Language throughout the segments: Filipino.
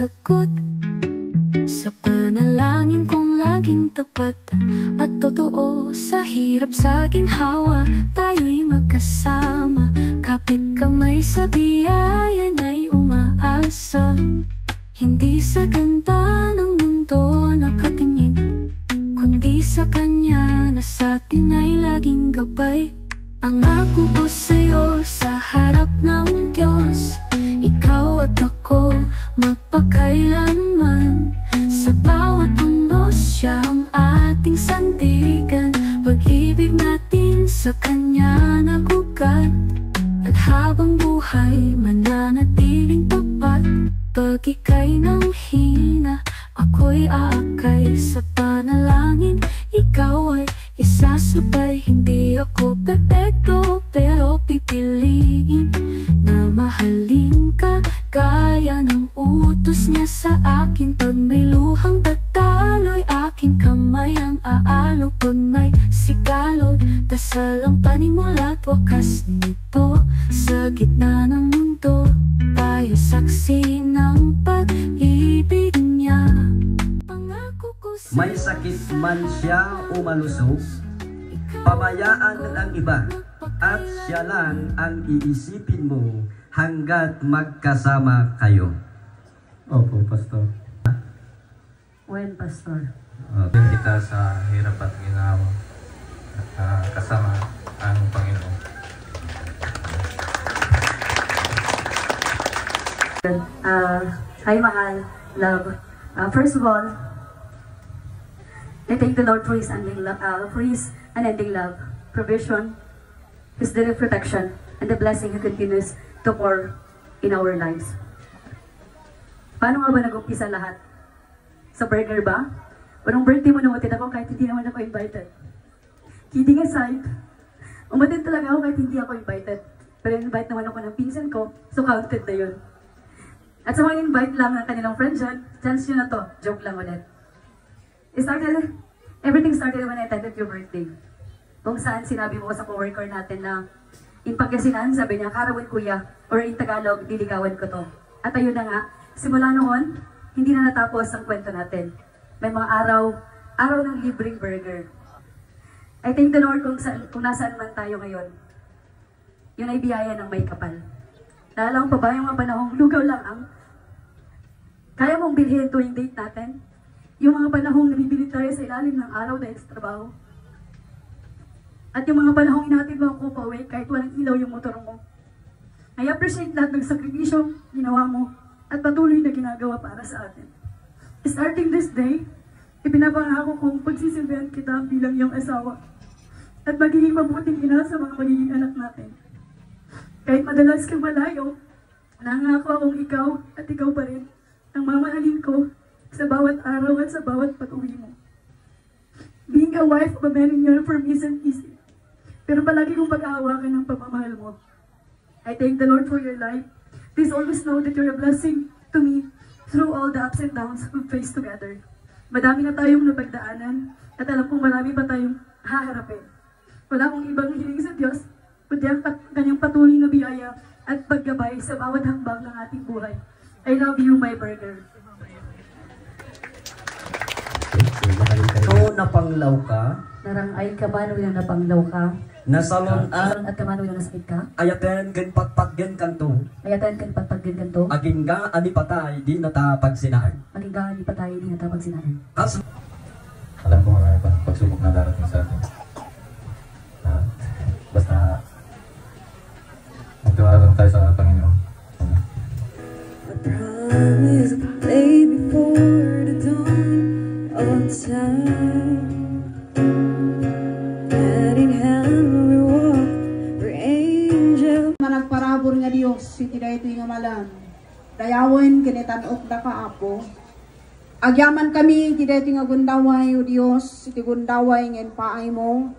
sagot sa panalangin kong laging tapat at totoo. Sa hirap, sa ginhawa, tayo'y magkasama. Kapit kamay sa biyaya na'y umaasa. Hindi sa ganda ng mundo nakatingin, kundi sa Kanya na sa'tin ay laging gabay. Ang ako ko sa'yo sa harap ng Diyos, ikaw at ako magpakailanman. Sa bawat unos siya ang ating sandigan, pag-ibig natin sa Kanya nagugat. At habang buhay mananatiling tapat, pag ika'y nanghina, ako'y aakay sa panalangin. Ikaw ay isasabay, hindi ako perfecto, pero pipiliin na mahalin ka gaya ng utos niya sa akin. Pag may luhang tataloy, aking kamay ang aalok. Pag may sigalod, dasal ang panimula at wakas nito. Sa gitna ng mundo, tayo saksi ng pag-ibig niya. Pangako ko sa'yo, may sakit man siya o malusog, pabayaan ang iba at siya lang ang iisipin mo hanggat magkasama kayo. Opo, Pastor. When, Pastor? Kita sa hirap at ginawa at kasama ang Panginoon. Hi, mahal, love. First of all, I thank the Lord for His unending love, provision, His daily protection, and the blessing He continues to pour in our lives. Paano nga ba nag-umpisa lahat? Sa burger ba? Unang birthday mo namatid ako kahit hindi naman ako invited. Kidding aside, umatid talaga ako kahit hindi ako invited. Pero invite naman ako ng pinsan ko, so counted na yun. At sa mga invite lang ng kanilang friends dyan, chance nyo na to, joke lang ulit. Everything started when I attended your birthday. Kung saan sinabi mo sa coworker natin na in Pangasinan, sabi niya, Karawan kuya, or in Tagalog, diligawan ko to. At ayun na nga, simula noon, hindi na natapos ang kwento natin. May mga araw ng libreng burger. I thank the Lord kung nasaan man tayo ngayon. Yun ay biyaya ng may kapal. Naalala pa ba yung mga panahong lugaw lang ang kaya mong bilhin tuwing date natin? Yung mga panahong nabibili tayo sa ilalim ng araw dahil sa trabaho. At yung mga panahong inatid mo ako pauwi kahit walang ilaw yung motor mo. I appreciate lahat ng sakripisyong ginawa mo at patuloy na ginagawa para sa atin. Starting this day, ipinapangako kong pagsisilbihan kita bilang iyong asawa at magiging mabuting ina sa mga magiging anak natin. Kahit madalas kang malayo, nangako akong ikaw at ikaw pa rin ang mamahalin ko sa bawat araw at sa bawat pag-uwi mo. Being a wife of a man in uniform isn't easy, pero palagi kong pag-aawakan ng pagmamahal mo. I thank the Lord for your life. Please always know that you're a blessing to me through all the ups and downs we've faced together. Madami na tayong napagdaanan at alam kong marami pa tayong haharapin. Wala akong ibang hiling sa Diyos, kundi ang kanyang patuloy na biyaya at paggabay sa bawat hakbang ng ating buhay. I love you, my burger. So, napanglaw ka? Narangay ka ba nung napanglaw ka? Nasalon At kamano yung nasakit ka? ayaten gen patpatgen kanto. Ayatan kan pagpagin kanto? Aging ga ani patay di natapagsinaan. Maging di pa tayo di natapag sinahin. Kaso Alam ko marami pa pagsubok na darating sa atin. Basta magtiwala lang tayo sa Panginoon. I promise to play before the dawn of time. Hand in hand we walk where angels. Managparabor nga Dios iti daytoy nga malam. Dayawen kinitan-ok da kaapo. Agyaman kami iti daytoy nga gundaway o Dios, iti gundaway ngem paay mo.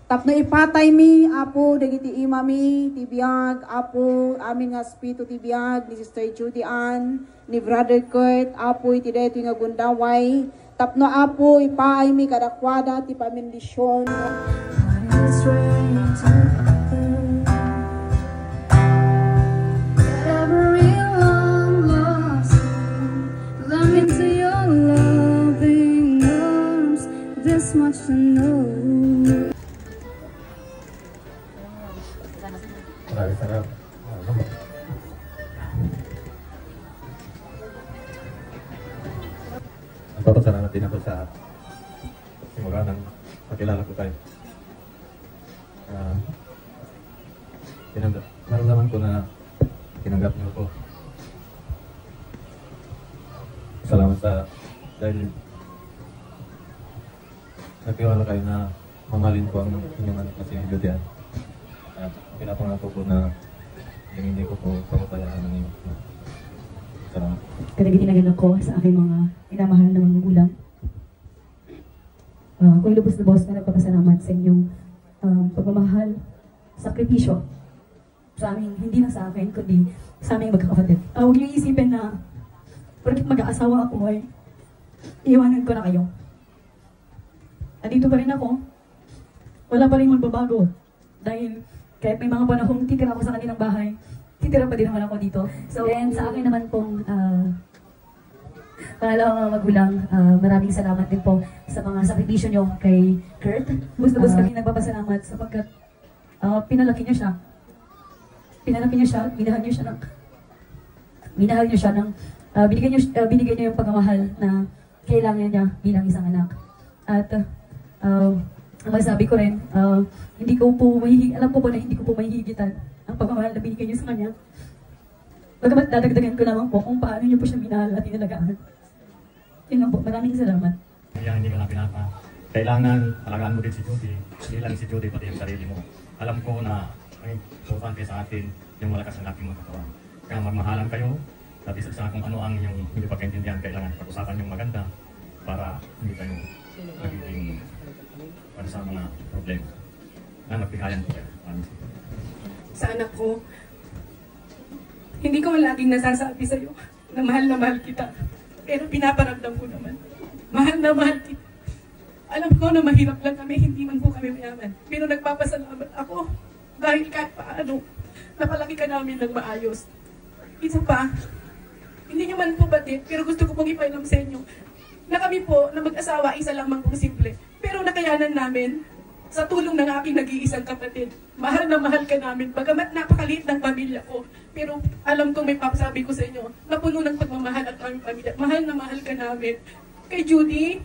Tapno ipatay mi apo dagiti imami ti biag apo amin nga spirito ti biag ni Sister Judy Ann, ni Brother Kurt apo iti daytoy nga gundaway. Tapno apo ipaay mi kadakwada ti pamendisyon. wants to know. Sarap. Nagpapasalamat din ako sa simula ng pagkilala ko tayo. Naramdaman ko na tinanggap niyo ako. Salamat dahil nagtiwala kayo na mamahalin ko ang inyong anak na si Judian. At pinapangako ko na hindi ko po pangutayaan ng inyo. Salamat. Kadagitinagan ako sa aking mga inamahal na mga magulang. Kung lubos-lubos na nagpapasalamat sa inyong pagmamahal, sakripisyo sa amin, hindi lang sa akin, kundi sa aming magkakapatid. Huwag niyo isipin na porket mag-aasawa ako ay iiwanan ko na kayo. Nandito pa rin ako, wala pa rin magbabago. Dahil kahit may mga panahong titira ako sa kanilang bahay, titira pa din naman ako dito. So, and sa akin naman pong pangalawang mga magulang, maraming salamat din po sa mga sakripisyo nyo kay Kurt. Bus kami nagpapasalamat sapagkat pinalaki niya siya. Pinalaki niya siya, minahal niyo siya ng binigay niyo yung pagmamahal na kailangan niya bilang isang anak. At ang masabi ko rin, alam ko po na hindi ko po mahihigitan ang pagmamahal na binigay niyo sa kanya. Bagamat dadagdagan ko naman po kung paano niyo po siya minahal at inalagaan. Yun lang po, maraming salamat. Kaya hindi ka na pinapa. Kailangan alagaan mo din si Judy. Hindi lang si Judy, pati yung sarili mo. Alam ko na ang importante sa atin yung malakas ang ating mga katawan. Kaya magmahalan kayo, at isa sa kung ano ang inyong hindi pagkaintindihan, kailangan pag-usapan yung maganda para hindi kayo magiging para sa mga problema. Na magpihayan ko kayo. Sa anak ko, hindi ko laging nasasabi sa'yo na mahal kita. Pero pinaparamdam ko naman, mahal na mahal kita. Alam ko na mahirap lang kami, hindi man po kami mayaman. Pero nagpapasalamat ako dahil kahit paano, napalaki ka namin ng maayos. Isa pa, hindi nyo man po batid, pero gusto ko pong ipailam sa inyo na kami po na mag-asawa, isa lamang pong simple. Pero nakayanan namin sa tulong ng aking nag-iisang kapatid. Mahal na mahal ka namin, bagamat napakaliit ng pamilya ko. Pero alam kong may papasabi ko sa inyo, na puno ng pagmamahal at aming pamilya. Mahal na mahal ka namin. Kay Judy,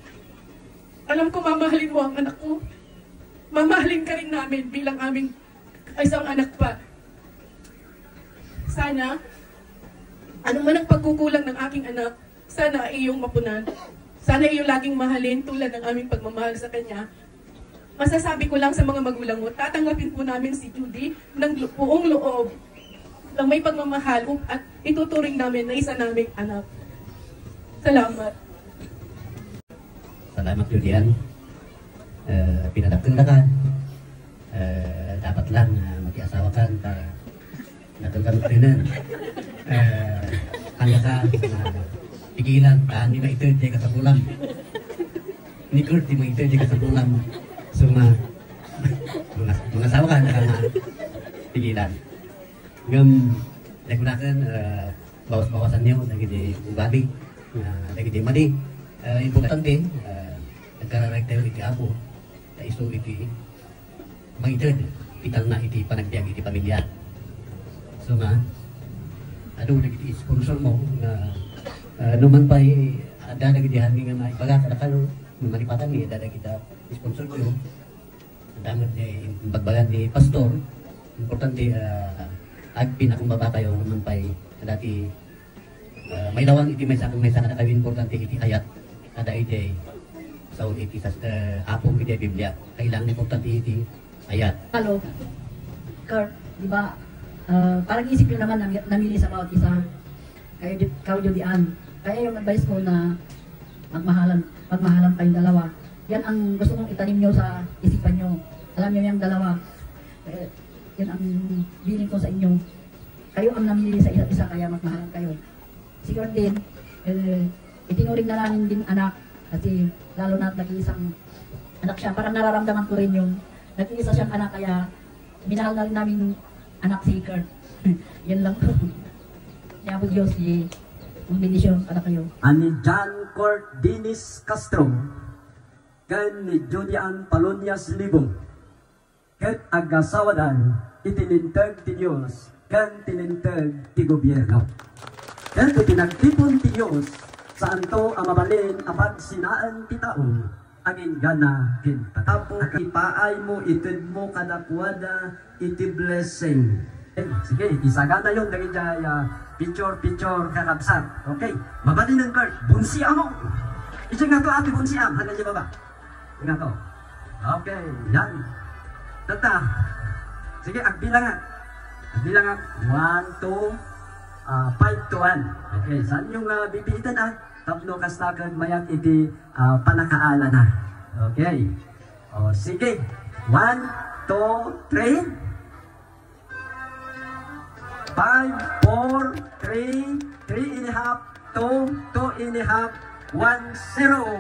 alam ko mamahalin mo ang anak ko. Mamahalin ka rin namin bilang aming isang anak pa. Sana, ano man ang pagkukulang ng aking anak, sana iyong mapunan. Sana iyong laging mahalin tulad ng aming pagmamahal sa kanya. Masasabi ko lang sa mga magulang mo, tatanggapin po namin si Judy ng buong loob ng may pagmamahal at ituturing namin na isa naming anak. Salamat. Salamat Julian. Pinadagdag na ka. Dapat lang mag-iasawa ka para natulgan mo rin. Kaya ka pigilan, tahan di ma-iter di ka sa bulan. Ni Kurt di ma-iter di ka sa bulan. So mga asawa ka na pigilan. Ngam, nagunakan bawas-bawasan niyo lagi di ugali, lagi di mali. Importante, nagkararay tayo iti ako, na iso iti mag-iter, ital na iti panagbiag iti pamilya. So nga, ano nagiti sponsor mo na numan pa ada nagitihan nga maipagakadakalo malipatan ni ada kita sponsor ko yun damat ni bagbagan ni pastor importante ag pinakumbaba kayo numan pa dati may lawan iti may sakang na kayo importante iti ayat ada iti sa iti sa apong iti Biblia kailangan importante iti ayat. Hello, Kurt, di ba? Parang isip nyo naman namili sa bawat isa kayo Judian. Kaya yung advice ko na magmahalan kayong dalawa. Yan ang gusto kong itanim nyo sa isipan nyo. Alam nyo yung dalawa. Yan ang bilin ko sa inyo. Kayo ang namili sa isa't isa kaya magmahalan kayo. Siguro din, itinuring na namin din anak. Kasi lalo na nag-iisang anak siya. Parang nararamdaman ko rin yung nag-iisa siyang anak kaya minahal na rin namin anak si Kurt. Yan lang po. Kaya po Diyos, ang bendisyon para kayo. Ani John Kurt Dennis Castro, kan ni Julian Palonias Libong. Ket agasawadan itinintag ti Dios kan tinintag ti gobyerno. Ket itinagtipon ti Dios saan to amabalin apag sinaan ti tao agin gana kinta. Apo ipaay mo ited mo kadakwada iti blessing. Sige, isagana yun dahil picture kakabsat. Okay, mabalin ng card. Bunsiya mo. Isang nga to ate bunsiya. Handa niya baba. Nga to. Okay, yan. Tata. Sige, agbilangan. Agbilangan. 1, 2, 5 to 1. Okay, saan yung bibitan Tapno kastakan mayang iti panakaala na. Okay. O, sige. 1, 2, 3. 5, 4, 3, 3 and a half, 2, 2 and a half, 1, 0.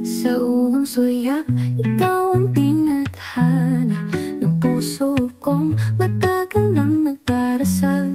Sa ulong suya, ikaw ang tinadhana ng puso kong matagal lang nagdarasal.